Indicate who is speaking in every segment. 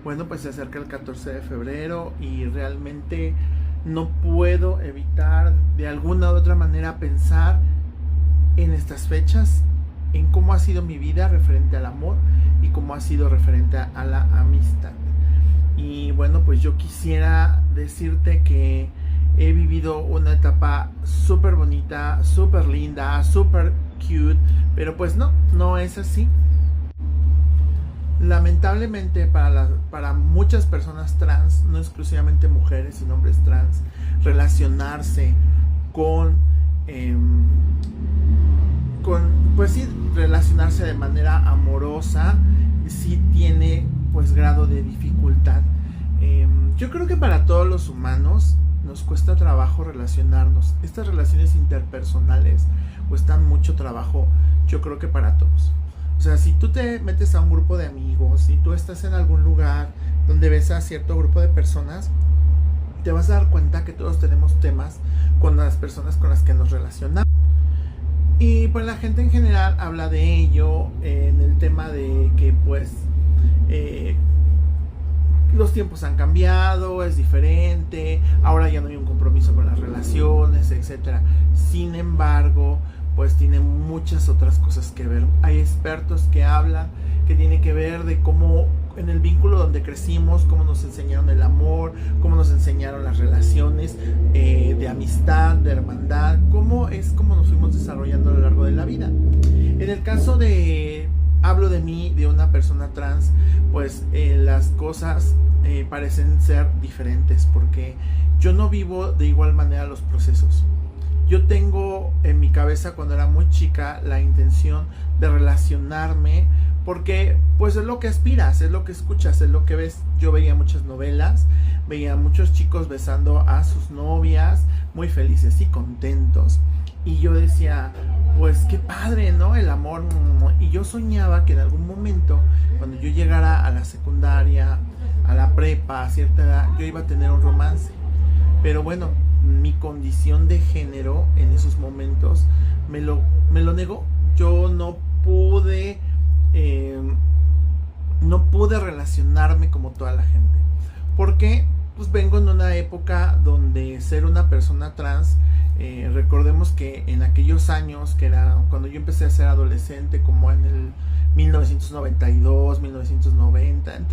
Speaker 1: Bueno, pues se acerca el 14 de febrero y realmente no puedo evitar de alguna u otra manera pensar en estas fechas, en cómo ha sido mi vida referente al amor y cómo ha sido referente a la amistad. Y bueno, pues yo quisiera decirte que he vivido una etapa súper bonita, súper linda, súper cute, pero pues no es así. Lamentablemente para muchas personas trans, no exclusivamente mujeres sino hombres trans, relacionarse con, eh, pues sí, relacionarse de manera amorosa, sí tiene pues grado de dificultad. Yo creo que para todos los humanos nos cuesta trabajo relacionarnos. Estas relaciones interpersonales cuestan mucho trabajo, yo creo que para todos. O sea, si tú te metes a un grupo de amigos, si tú estás en algún lugar donde ves a cierto grupo de personas, te vas a dar cuenta que todos tenemos temas con las personas con las que nos relacionamos. Y pues la gente en general habla de ello en el tema de que pues los tiempos han cambiado, es diferente, ahora ya no hay un compromiso con las relaciones, etcétera. Sin embargo, pues tiene muchas otras cosas que ver. Hay expertos que hablan que tiene que ver de cómo en el vínculo donde crecimos, cómo nos enseñaron el amor, cómo nos enseñaron las relaciones de amistad, de hermandad, cómo nos fuimos desarrollando a lo largo de la vida. En el caso de, hablo de mí, de una persona trans, pues las cosas parecen ser diferentes porque yo no vivo de igual manera los procesos. Yo tengo en mi cabeza cuando era muy chica la intención de relacionarme porque pues es lo que aspiras, es lo que escuchas, es lo que ves. Yo veía muchas novelas, veía muchos chicos besando a sus novias, muy felices y contentos. Y yo decía, pues qué padre, ¿no? El amor. Y yo soñaba que en algún momento, cuando yo llegara a la secundaria, a la prepa, a cierta edad, yo iba a tener un romance. Pero bueno, mi condición de género en esos momentos me lo negó. Yo no pude relacionarme como toda la gente, porque pues vengo en una época donde ser una persona trans, recordemos que en aquellos años, que era cuando yo empecé a ser adolescente, como en el 1992, 1990, en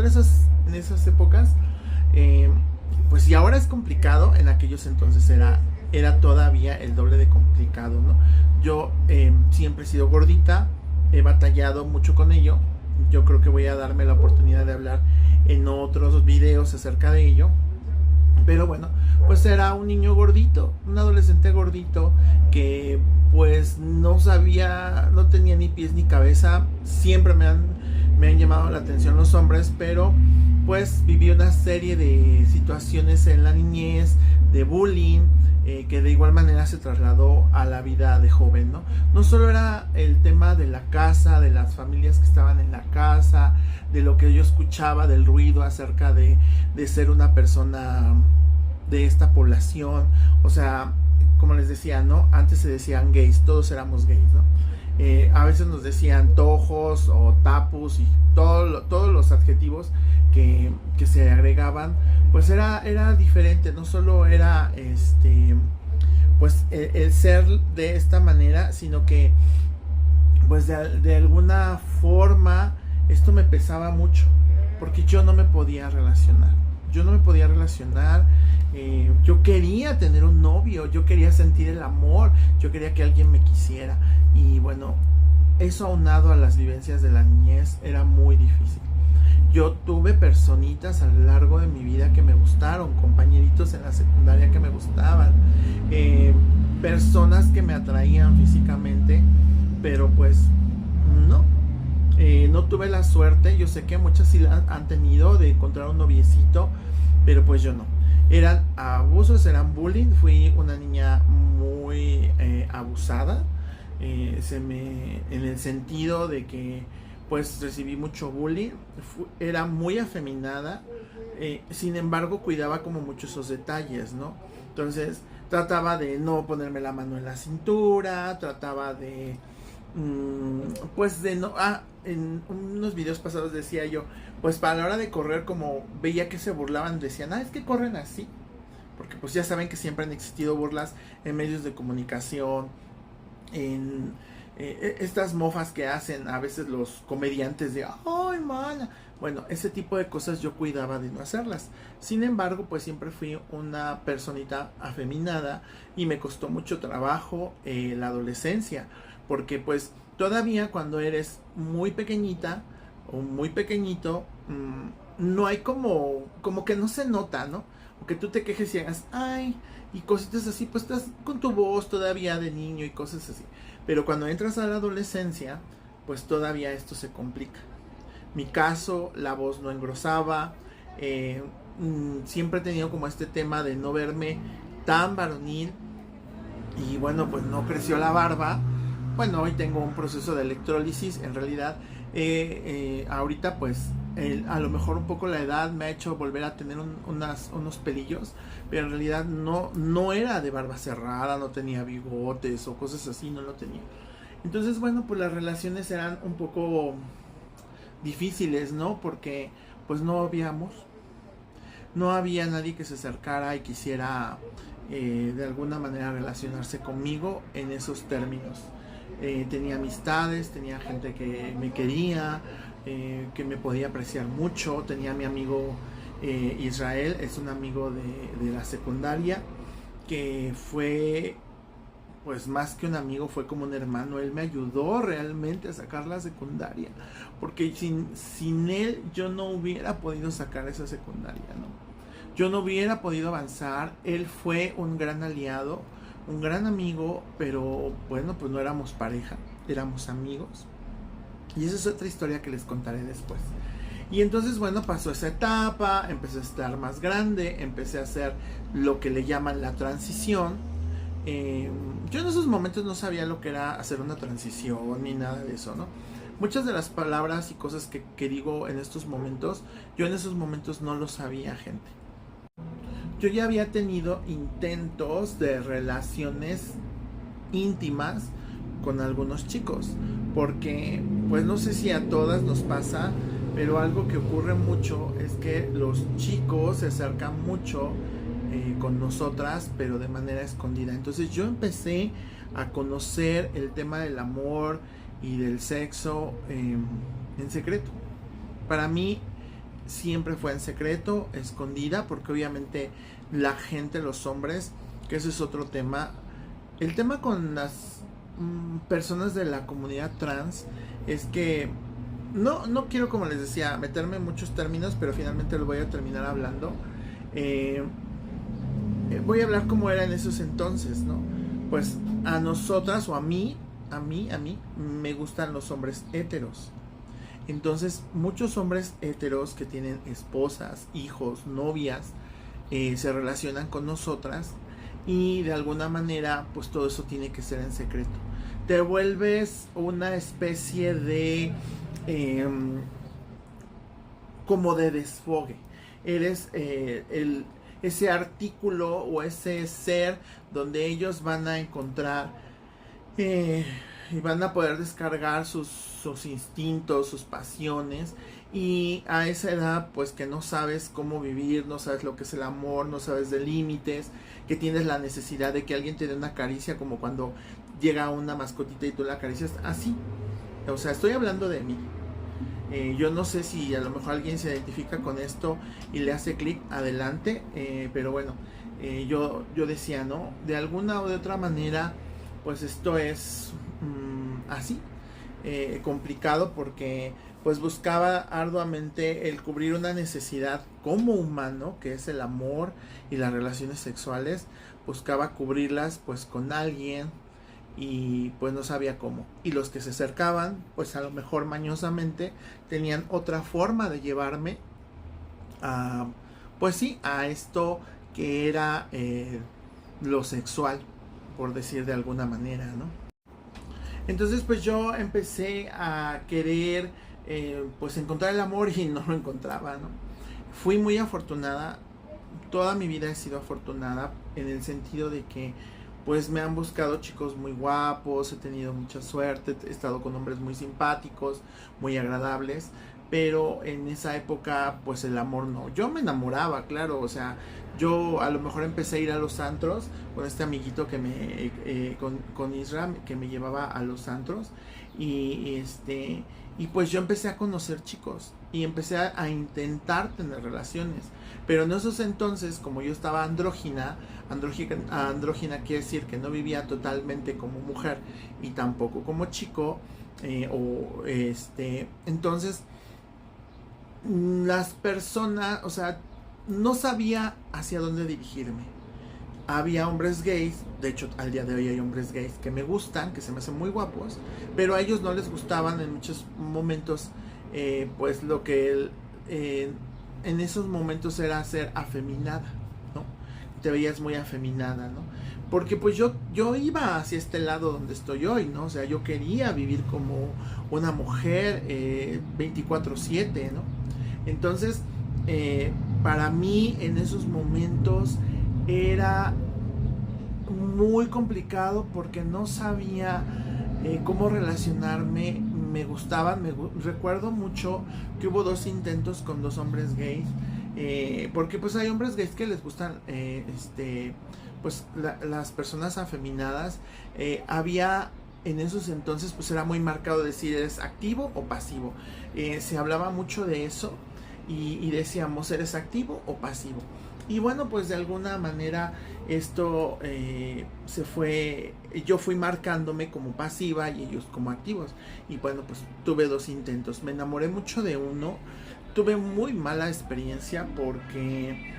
Speaker 1: esas épocas, pues si ahora es complicado, en aquellos entonces era todavía el doble de complicado, ¿no? Yo siempre he sido gordita, he batallado mucho con ello. Yo creo que voy a darme la oportunidad de hablar en otros videos acerca de ello. Pero bueno, pues era un niño gordito, un adolescente gordito que pues no tenía ni pies ni cabeza. Siempre me han llamado la atención los hombres, pero pues viví una serie de situaciones en la niñez, de bullying, que de igual manera se trasladó a la vida de joven, ¿no? No solo era el tema de la casa, de las familias que estaban en la casa, de lo que yo escuchaba, del ruido acerca de ser una persona de esta población. O sea, como les decía, ¿no? Antes se decían gays, todos éramos gays, ¿no? A veces nos decían tojos o tapus y todos los adjetivos que se agregaban, pues era diferente. No solo era pues el ser de esta manera, sino que pues de alguna forma esto me pesaba mucho, porque yo no me podía relacionar. Yo quería tener un novio, yo quería sentir el amor, yo quería que alguien me quisiera. Y bueno, eso aunado a las vivencias de la niñez era muy difícil. Yo tuve personitas a lo largo de mi vida que me gustaron, compañeritos en la secundaria que me gustaban, personas que me atraían físicamente, pero pues no tuve la suerte. Yo sé que muchas sí la han tenido, de encontrar un noviecito, pero pues yo no. Eran abusos, eran bullying. Fui una niña muy abusada, en el sentido de que pues recibí mucho bullying. Era muy afeminada, sin embargo cuidaba como mucho esos detalles, ¿no? Entonces trataba de no ponerme la mano en la cintura, trataba de pues de no, en unos videos pasados decía yo, pues para la hora de correr, como veía que se burlaban, decían, es que corren así, porque pues ya saben que siempre han existido burlas en medios de comunicación, en estas mofas que hacen a veces los comediantes de, ay, mala. Bueno, ese tipo de cosas yo cuidaba de no hacerlas. Sin embargo, pues siempre fui una personita afeminada y me costó mucho trabajo la adolescencia, porque pues todavía cuando eres muy pequeñita o muy pequeñito, no hay como que no se nota, ¿no? O que tú te quejes y hagas, ay, y cositas así, pues estás con tu voz todavía de niño y cosas así. Pero cuando entras a la adolescencia, pues todavía esto se complica. Mi caso, la voz no engrosaba, siempre he tenido como este tema de no verme tan varonil y bueno, pues no creció la barba. Bueno, hoy tengo un proceso de electrólisis, en realidad ahorita pues a lo mejor un poco la edad me ha hecho volver a tener unos pelillos, pero en realidad no era de barba cerrada, no tenía bigotes o cosas así, no lo tenía. Entonces bueno, pues las relaciones eran un poco difíciles, ¿no? Porque pues no había nadie que se acercara y quisiera de alguna manera relacionarse conmigo en esos términos. Tenía amistades, tenía gente que me quería, que me podía apreciar mucho. Tenía a mi amigo Israel, es un amigo de la secundaria, que fue pues más que un amigo, fue como un hermano. Él me ayudó realmente a sacar la secundaria, porque sin él yo no hubiera podido sacar esa secundaria, ¿no? Yo no hubiera podido avanzar. Él fue un gran aliado, un gran amigo, pero bueno, pues no éramos pareja, éramos amigos. Y esa es otra historia que les contaré después. Y entonces, bueno, pasó esa etapa, empecé a estar más grande, empecé a hacer lo que le llaman la transición. Yo en esos momentos no sabía lo que era hacer una transición ni nada de eso, ¿no? Muchas de las palabras y cosas que digo en estos momentos, yo en esos momentos no lo sabía, gente. Yo ya había tenido intentos de relaciones íntimas con algunos chicos, porque pues no sé si a todas nos pasa, pero algo que ocurre mucho es que los chicos se acercan mucho con nosotras, pero de manera escondida. Entonces yo empecé a conocer el tema del amor y del sexo en secreto. Para mí siempre fue en secreto, escondida, porque obviamente la gente, los hombres, que ese es otro tema. El tema con las personas de la comunidad trans es que no quiero, como les decía, meterme en muchos términos, pero finalmente lo voy a terminar hablando. Voy a hablar cómo era en esos entonces, ¿no? Pues a nosotras o a mí me gustan los hombres héteros. Entonces muchos hombres héteros que tienen esposas, hijos, novias, se relacionan con nosotras, y de alguna manera pues todo eso tiene que ser en secreto. Te vuelves una especie de como de desfogue. Eres ese artículo o ese ser donde ellos van a encontrar y van a poder descargar sus instintos, sus pasiones. Y a esa edad pues que no sabes cómo vivir, no sabes lo que es el amor, no sabes de límites, que tienes la necesidad de que alguien te dé una caricia, como cuando llega una mascotita y tú la acaricias, así. O sea, estoy hablando de mí. Yo no sé si a lo mejor alguien se identifica con esto y le hace clic, adelante, pero bueno, yo decía, ¿no? De alguna o de otra manera, pues esto es así, complicado, porque pues buscaba arduamente el cubrir una necesidad como humano, que es el amor y las relaciones sexuales. Buscaba cubrirlas pues con alguien, y pues no sabía cómo. Y los que se acercaban, pues a lo mejor mañosamente tenían otra forma de llevarme a, pues sí, a esto que era lo sexual, por decir de alguna manera, ¿no? Entonces pues yo empecé a querer pues encontrar el amor, y no lo encontraba, ¿no? Fui muy afortunada, toda mi vida he sido afortunada en el sentido de que pues me han buscado chicos muy guapos, he tenido mucha suerte, he estado con hombres muy simpáticos, muy agradables, pero en esa época pues el amor no. Yo me enamoraba, claro, o sea, yo a lo mejor empecé a ir a los antros con este amiguito que con Isra, que me llevaba a los antros, y pues yo empecé a conocer chicos y empecé a intentar tener relaciones, pero en esos entonces, como yo estaba andrógina quiere decir que no vivía totalmente como mujer y tampoco como chico, entonces las personas, o sea, no sabía hacia dónde dirigirme. Había hombres gays, de hecho al día de hoy hay hombres gays que me gustan, que se me hacen muy guapos, pero a ellos no les gustaban en muchos momentos, pues lo que en esos momentos era ser afeminada, ¿no? Te veías muy afeminada, ¿no? Porque pues yo iba hacia este lado donde estoy hoy, ¿no? O sea, yo quería vivir como una mujer 24/7, ¿no? Entonces, para mí en esos momentos era muy complicado porque no sabía cómo relacionarme. Me gustaban, recuerdo mucho que hubo 2 intentos con 2 hombres gays, porque pues hay hombres gays que les gustan pues las personas afeminadas. Había en esos entonces pues era muy marcado decir eres activo o pasivo, se hablaba mucho de eso y decíamos eres activo o pasivo. Y bueno, pues de alguna manera esto yo fui marcándome como pasiva y ellos como activos. Y bueno, pues tuve 2 intentos. Me enamoré mucho de uno. Tuve muy mala experiencia porque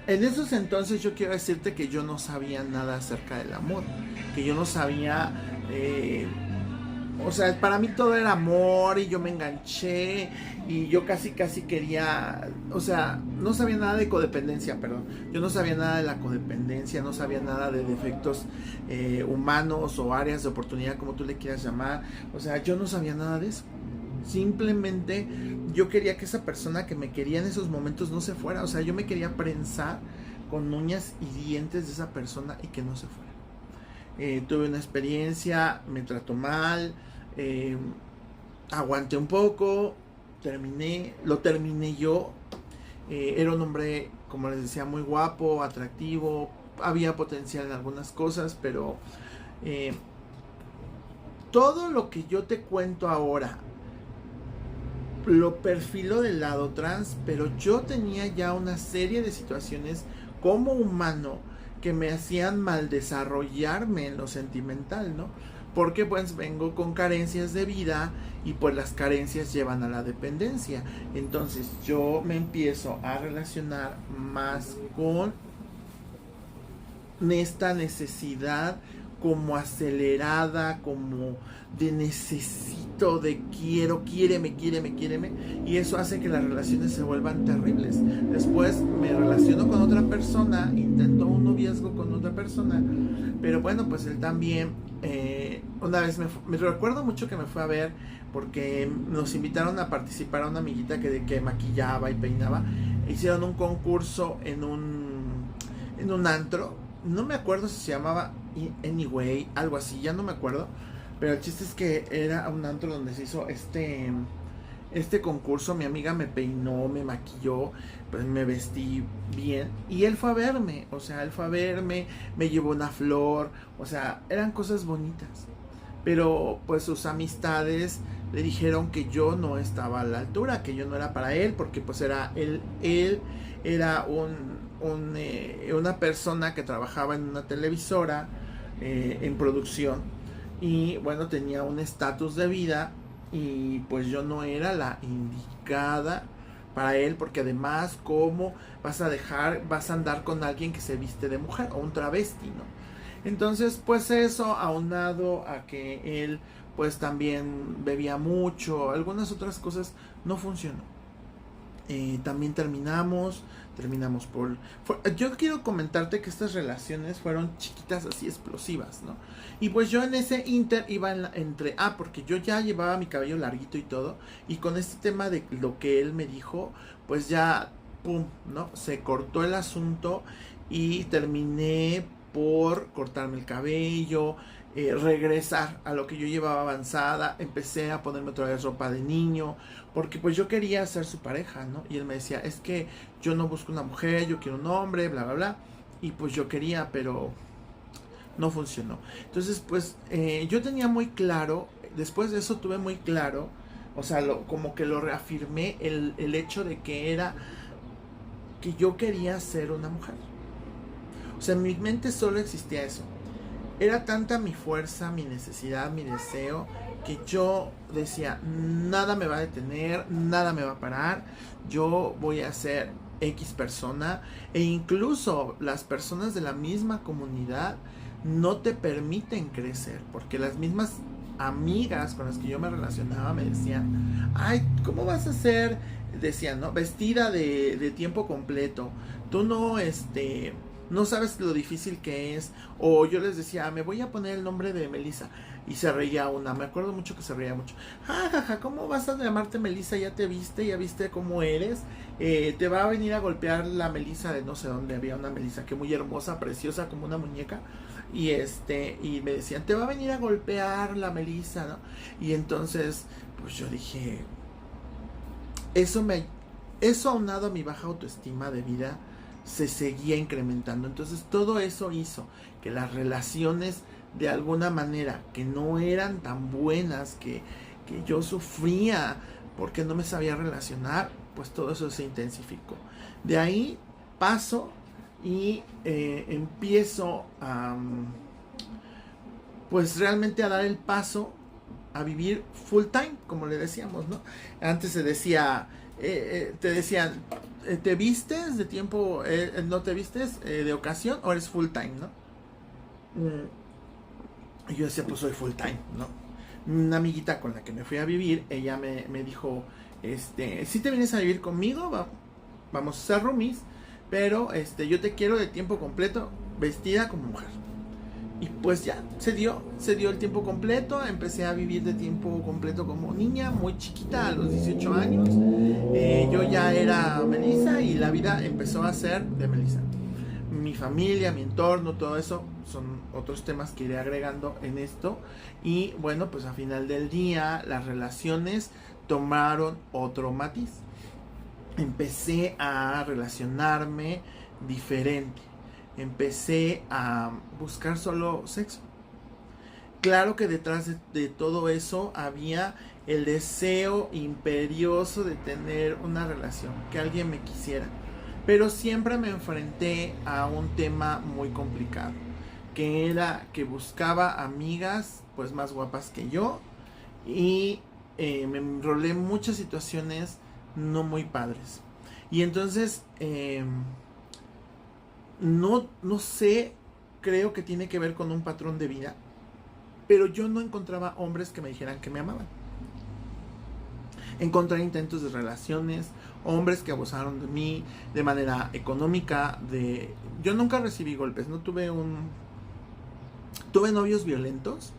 Speaker 1: en esos entonces yo quiero decirte que yo no sabía nada acerca del amor. Que yo no sabía... o sea, para mí todo era amor y yo me enganché y yo casi quería, o sea, no sabía nada de codependencia, perdón. Yo no sabía nada de la codependencia, no sabía nada de defectos humanos o áreas de oportunidad, como tú le quieras llamar. O sea, yo no sabía nada de eso. Simplemente yo quería que esa persona que me quería en esos momentos no se fuera. O sea, yo me quería prensar con uñas y dientes de esa persona y que no se fuera. Tuve una experiencia, me trató mal, aguanté un poco, lo terminé yo. Era un hombre, como les decía, muy guapo, atractivo, había potencial en algunas cosas, pero todo lo que yo te cuento ahora lo perfilo del lado trans, pero yo tenía ya una serie de situaciones como humano que me hacían mal desarrollarme en lo sentimental, ¿no? Porque pues vengo con carencias de vida y pues las carencias llevan a la dependencia. Entonces yo me empiezo a relacionar más con esta necesidad como acelerada, como de necesito, de quiéreme, y eso hace que las relaciones se vuelvan terribles. Después me relaciono con otra persona, intento un noviazgo con otra persona, pero bueno, pues él también, una vez me recuerdo mucho que me fue a ver porque nos invitaron a participar a una amiguita que maquillaba y peinaba. Hicieron un concurso en un antro, no me acuerdo si se llamaba Anyway, algo así, ya no me acuerdo, pero el chiste es que era un antro donde se hizo este concurso. Mi amiga me peinó, me maquilló, pues me vestí bien y él fue a verme, o sea, me llevó una flor, o sea, eran cosas bonitas, pero pues sus amistades le dijeron que yo no estaba a la altura, que yo no era para él, porque pues él era una persona que trabajaba en una televisora, en producción, y bueno, tenía un estatus de vida y pues yo no era la indicada para él, porque además, ¿cómo vas a andar con alguien que se viste de mujer o un travesti, no? Entonces pues eso, aunado a que él pues también bebía mucho, algunas otras cosas, no funcionó. También terminamos yo quiero comentarte que estas relaciones fueron chiquitas, así explosivas, ¿no? Y pues yo en ese inter iba porque yo ya llevaba mi cabello larguito y todo, y con este tema de lo que él me dijo, pues ya pum, ¿no? Se cortó el asunto y terminé por cortarme el cabello, regresar a lo que yo llevaba avanzada. Empecé a ponerme otra vez ropa de niño, porque pues yo quería ser su pareja, ¿no? Y él me decía, es que yo no busco una mujer, yo quiero un hombre, bla, bla, bla. Y pues yo quería, pero no funcionó. Entonces pues yo tenía muy claro, después de eso tuve muy claro, o sea, como que lo reafirmé el hecho de que era que yo quería ser una mujer. O sea, en mi mente solo existía eso. Era tanta mi fuerza, mi necesidad, mi deseo, que yo decía, nada me va a detener, nada me va a parar, yo voy a ser X persona. E incluso las personas de la misma comunidad no te permiten crecer, porque las mismas amigas con las que yo me relacionaba me decían, ay, ¿cómo vas a ser? Decían, ¿no? Vestida de tiempo completo, tú no sabes lo difícil que es. O yo les decía, me voy a poner el nombre de Melissa. Y se reía una, me acuerdo mucho que se reía mucho. Ja, ja, ja, ¿cómo vas a llamarte Melissa? Ya te viste, ya viste cómo eres. Te va a venir a golpear la Melissa de no sé dónde. Había una Melissa que muy hermosa, preciosa, como una muñeca. Y me decían, te va a venir a golpear la Melissa, ¿no? Y entonces, pues yo dije, eso aunado a mi baja autoestima de vida, se seguía incrementando. Entonces todo eso hizo que las relaciones, de alguna manera, que no eran tan buenas, que yo sufría porque no me sabía relacionar, pues todo eso se intensificó. De ahí paso y empiezo a, pues realmente a dar el paso a vivir full time, como le decíamos, ¿no? Antes se decía, te decían, ¿te vistes de tiempo, no te vistes de ocasión o eres full time, ¿no? Y yo decía, pues soy full time, ¿no? Una amiguita con la que me fui a vivir, ella me dijo, si te vienes a vivir conmigo, vamos a ser roomies, pero yo te quiero de tiempo completo, vestida como mujer. Y pues ya, se dio el tiempo completo. Empecé a vivir de tiempo completo como niña, muy chiquita, a los 18 años. Yo ya era Melissa y la vida empezó a ser de Melissa. Mi familia, mi entorno, todo eso son otros temas que iré agregando en esto. Y bueno, pues al final del día las relaciones tomaron otro matiz. Empecé a relacionarme diferente. Empecé a buscar solo sexo. Claro que detrás de todo eso había el deseo imperioso de tener una relación, que alguien me quisiera. Pero siempre me enfrenté a un tema muy complicado, que era que buscaba amigas pues más guapas que yo y me enrolé en muchas situaciones no muy padres. Y entonces no sé, creo que tiene que ver con un patrón de vida, pero yo no encontraba hombres que me dijeran que me amaban. Encontré intentos de relaciones, hombres que abusaron de mí de manera económica. Yo nunca recibí golpes, no tuve novios violentos,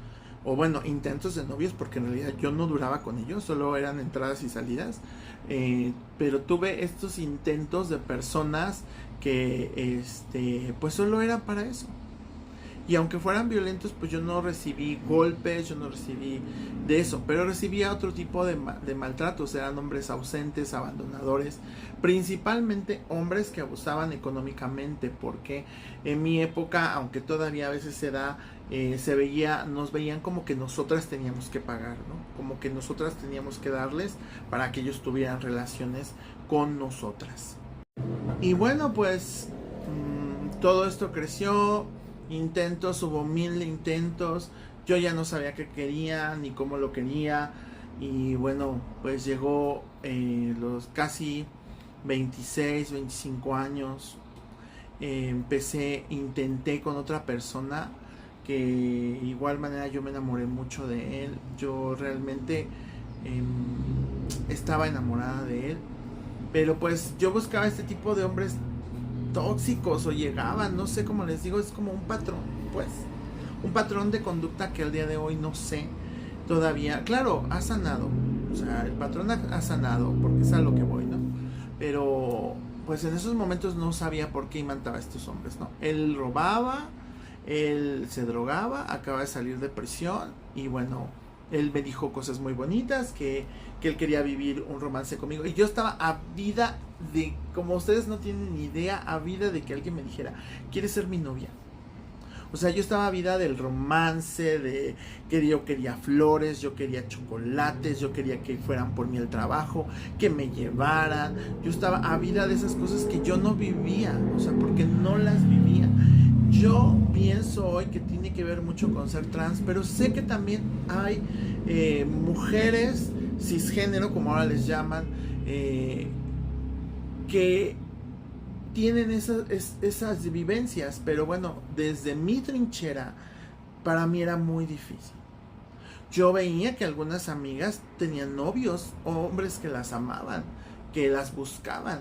Speaker 1: o bueno, intentos de novios, porque en realidad yo no duraba con ellos, solo eran entradas y salidas. Pero tuve estos intentos de personas que pues solo eran para eso. Y aunque fueran violentos, pues yo no recibí golpes, yo no recibí de eso, pero recibía otro tipo de maltratos. Eran hombres ausentes, abandonadores, principalmente hombres que abusaban económicamente, porque en mi época, aunque todavía a veces se da, nos veían como que nosotras teníamos que pagar, ¿no? Como que nosotras teníamos que darles para que ellos tuvieran relaciones con nosotras. Y bueno, pues todo esto creció. Intentos, hubo 1000 intentos. Yo ya no sabía qué quería ni cómo lo quería. Y bueno, pues llegó los casi 26, 25 años. Intenté con otra persona que igual manera yo me enamoré mucho de él. Yo realmente estaba enamorada de él. Pero pues yo buscaba este tipo de hombres tóxicos, o llegaban, no sé cómo les digo, es como un patrón, pues, un patrón de conducta que al día de hoy no sé todavía. Claro, ha sanado, o sea, el patrón ha sanado, porque es a lo que voy, ¿no? Pero pues en esos momentos no sabía por qué imantaba a estos hombres, ¿no? Él robaba, Él se drogaba, acaba de salir de prisión y bueno, él me dijo cosas muy bonitas, que él quería vivir un romance conmigo. Y yo estaba ávida de, como ustedes no tienen ni idea, ávida de que alguien me dijera, ¿quieres ser mi novia? O sea, yo estaba ávida del romance, de que yo quería flores, yo quería chocolates, yo quería que fueran por mí al trabajo, que me llevaran. Yo estaba ávida de esas cosas que yo no vivía, o sea, porque no las vivía. Yo pienso hoy que tiene que ver mucho con ser trans, pero sé que también hay mujeres cisgénero, como ahora les llaman, que tienen esas vivencias, pero bueno, desde mi trinchera, para mí era muy difícil. Yo veía que algunas amigas tenían novios, hombres que las amaban, que las buscaban,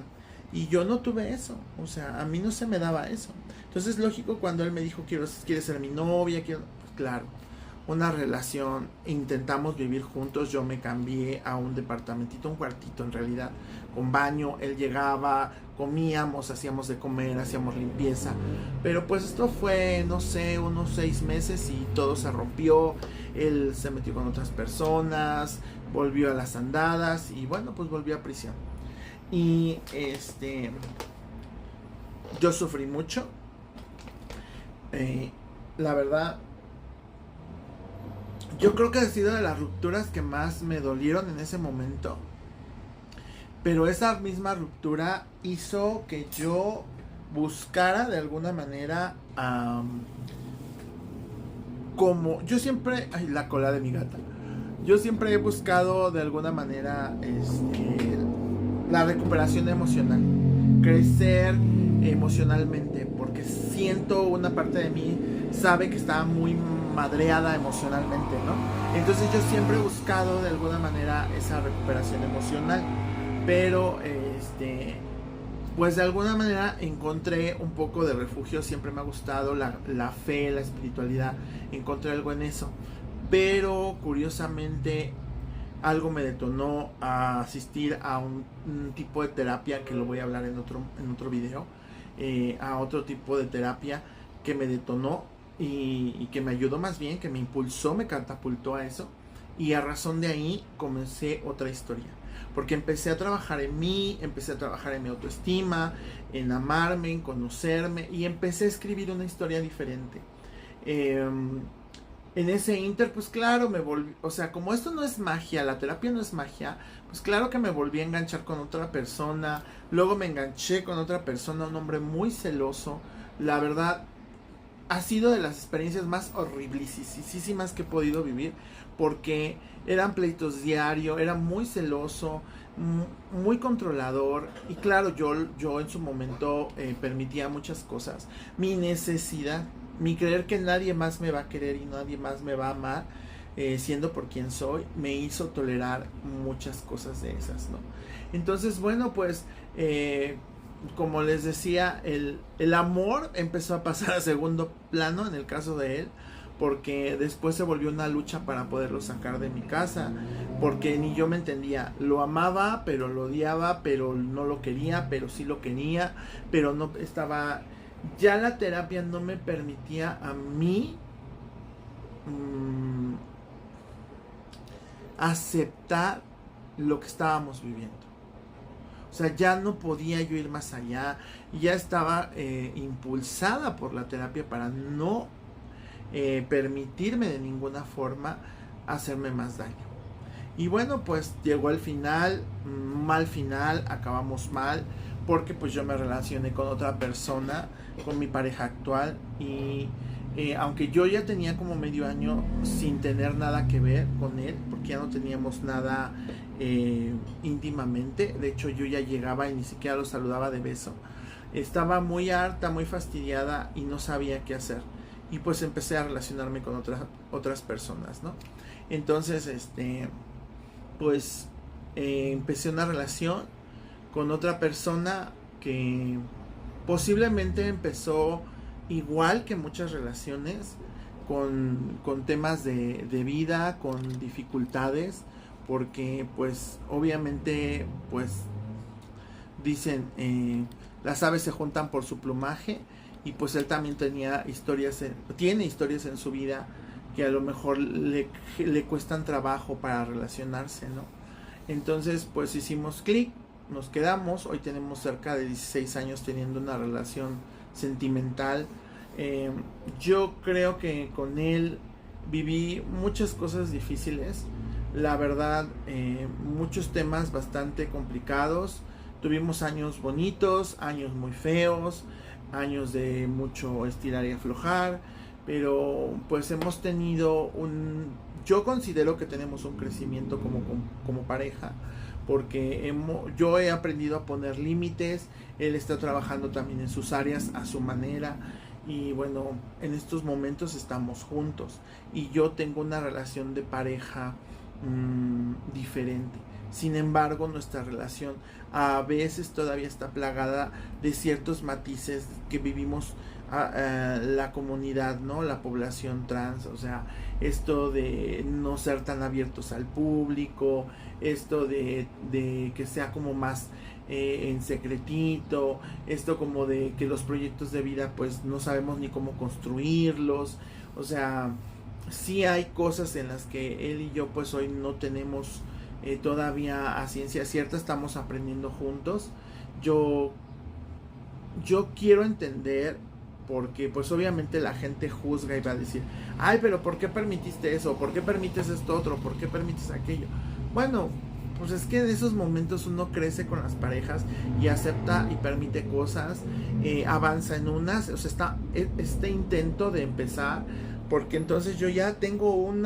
Speaker 1: y yo no tuve eso, o sea, a mí no se me daba eso. Entonces, lógico, cuando él me dijo, ¿quieres ser mi novia? Pues claro, una relación, intentamos vivir juntos, yo me cambié a un departamentito, un cuartito en realidad, con baño, él llegaba, comíamos, hacíamos de comer, hacíamos limpieza, pero pues esto fue, no sé, unos 6 meses y todo se rompió, él se metió con otras personas, volvió a las andadas y bueno, pues volvió a prisión. Y yo sufrí mucho, la verdad. Yo creo que ha sido de las rupturas que más me dolieron en ese momento. Pero esa misma ruptura hizo que yo buscara de alguna manera como yo siempre, ay, la cola de mi gata. Yo siempre he buscado de alguna manera la recuperación emocional, crecer emocionalmente, porque siento una parte de mí sabe que estaba muy madreada emocionalmente, ¿no? Entonces yo siempre he buscado de alguna manera esa recuperación emocional, pero pues de alguna manera encontré un poco de refugio. Siempre me ha gustado la fe, la espiritualidad, encontré algo en eso, pero curiosamente algo me detonó a asistir a un tipo de terapia que lo voy a hablar en otro video, a otro tipo de terapia que me detonó y que me ayudó, más bien que me impulsó, me catapultó a eso, y a razón de ahí comencé otra historia, porque empecé a trabajar en mí, empecé a trabajar en mi autoestima, en amarme, en conocerme, y empecé a escribir una historia diferente. En ese inter, pues claro, me volví, o sea, como esto no es magia, la terapia no es magia, pues claro que me volví a enganchar con otra persona, luego me enganché con otra persona, un hombre muy celoso. La verdad, ha sido de las experiencias más horriblísimas que he podido vivir, porque eran pleitos diarios, era muy celoso, muy controlador, y claro, yo en su momento permitía muchas cosas. Mi necesidad, mi creer que nadie más me va a querer y nadie más me va a amar, siendo por quien soy, me hizo tolerar muchas cosas de esas, ¿no? Entonces, bueno, pues como les decía, el amor empezó a pasar a segundo plano en el caso de él, porque después se volvió una lucha para poderlo sacar de mi casa, porque ni yo me entendía. Lo amaba, pero lo odiaba, pero no lo quería, pero sí lo quería, pero no estaba. Ya la terapia no me permitía a mí aceptar lo que estábamos viviendo. O sea, ya no podía yo ir más allá. Ya estaba impulsada por la terapia para no permitirme de ninguna forma hacerme más daño. Y bueno, pues llegó el final, mal final, acabamos mal, porque pues yo me relacioné con otra persona, con mi pareja actual, y aunque yo ya tenía como medio año sin tener nada que ver con él, porque ya no teníamos nada íntimamente, de hecho yo ya llegaba y ni siquiera lo saludaba de beso, estaba muy harta, muy fastidiada y no sabía qué hacer, y pues empecé a relacionarme con otras personas, ¿no? Entonces, pues empecé una relación con otra persona que posiblemente empezó igual que muchas relaciones, con temas de vida, con dificultades, porque pues obviamente pues dicen las aves se juntan por su plumaje, y pues él también tiene historias en su vida que a lo mejor le cuestan trabajo para relacionarse, ¿no? Entonces pues hicimos clic, nos quedamos, hoy tenemos cerca de 16 años teniendo una relación sentimental. Yo creo que con él viví muchas cosas difíciles, la verdad, muchos temas bastante complicados. Tuvimos años bonitos, años muy feos, años de mucho estirar y aflojar, pero pues hemos tenido yo considero que tenemos un crecimiento como pareja, porque yo he aprendido a poner límites, él está trabajando también en sus áreas a su manera, y bueno, en estos momentos estamos juntos, y yo tengo una relación de pareja diferente. Sin embargo, nuestra relación a veces todavía está plagada de ciertos matices que vivimos la comunidad, ¿no? La población trans, o sea, esto de no ser tan abiertos al público, esto de que sea como más en secretito, esto como de que los proyectos de vida pues no sabemos ni cómo construirlos, o sea, sí hay cosas en las que él y yo pues hoy no tenemos todavía a ciencia cierta, estamos aprendiendo juntos. Yo quiero entender, porque pues obviamente la gente juzga y va a decir, ay, pero ¿por qué permitiste eso? ¿Por qué permites esto otro? ¿Por qué permites aquello? Bueno, pues es que en esos momentos uno crece con las parejas y acepta y permite cosas, avanza en unas, o sea, está este intento de empezar, porque entonces yo ya tengo un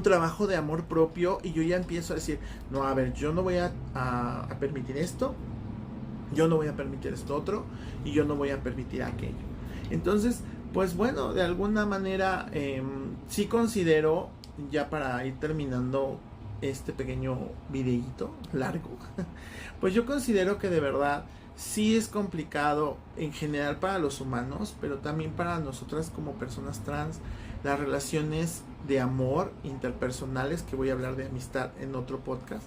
Speaker 1: trabajo de amor propio y yo ya empiezo a decir, no, a ver, yo no voy a permitir esto, yo no voy a permitir esto otro, y yo no voy a permitir aquello. Entonces, pues bueno, de alguna manera sí considero, ya para ir terminando este pequeño videíto largo, pues yo considero que de verdad sí es complicado en general para los humanos, pero también para nosotras como personas trans, las relaciones de amor interpersonales, que voy a hablar de amistad en otro podcast,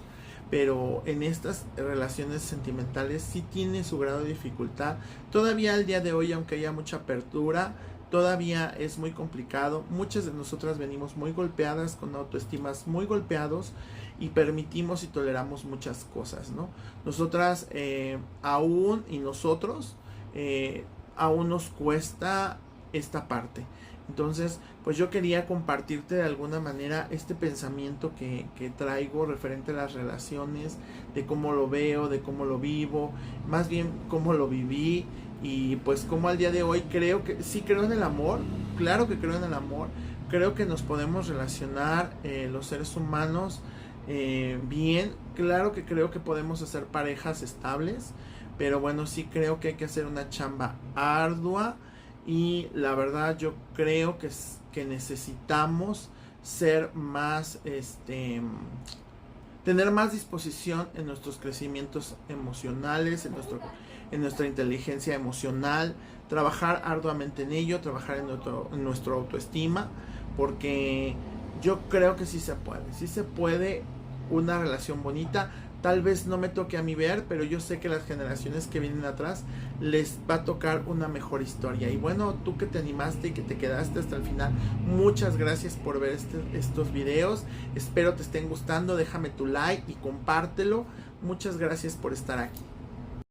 Speaker 1: pero en estas relaciones sentimentales sí tiene su grado de dificultad. Todavía al día de hoy, aunque haya mucha apertura, todavía es muy complicado. Muchas de nosotras venimos muy golpeadas, con autoestimas muy golpeados, y permitimos y toleramos muchas cosas, ¿no? Nosotras aún nos cuesta esta parte. Entonces, pues yo quería compartirte de alguna manera este pensamiento que traigo referente a las relaciones, de cómo lo veo, de cómo lo vivo, más bien cómo lo viví, y pues como al día de hoy creo en el amor, claro que creo en el amor, creo que nos podemos relacionar los seres humanos bien, claro que creo que podemos hacer parejas estables, pero bueno, sí creo que hay que hacer una chamba ardua. Y la verdad yo creo que necesitamos ser más, tener más disposición en nuestros crecimientos emocionales, en nuestra inteligencia emocional, trabajar arduamente en ello, trabajar en nuestra autoestima, porque yo creo que sí se puede una relación bonita. Tal vez no me toque a mí ver, pero yo sé que las generaciones que vienen atrás les va a tocar una mejor historia. Y bueno, tú que te animaste y que te quedaste hasta el final, muchas gracias por ver estos videos. Espero te estén gustando, déjame tu like y compártelo. Muchas gracias por estar aquí.